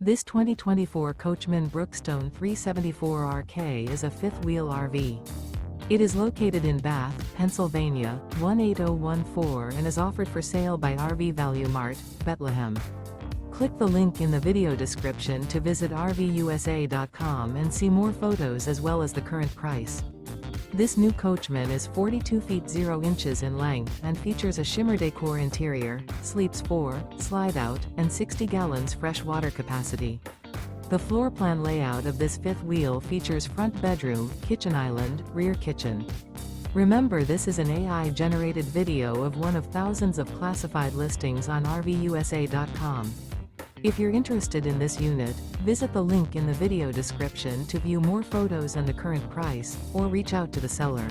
This 2024 Coachmen Brookstone 374RK is a fifth-wheel RV. It is located in Bath, Pennsylvania, 18014 and is offered for sale by RV Value Mart, Behtlehem. Click the link in the video description to visit RVUSA.com and see more photos as well as the current price. This new Coachmen is 42 feet 0 inches in length and features a Shimmer Decor interior, sleeps 4, Slideout, and 60 gallons fresh water capacity. The floor plan layout of this fifth wheel features front bedroom, kitchen island, rear kitchen. Remember, this is an AI-generated video of one of thousands of classified listings on RVUSA.com. If you're interested in this unit, visit the link in the video description to view more photos and the current price, or reach out to the seller.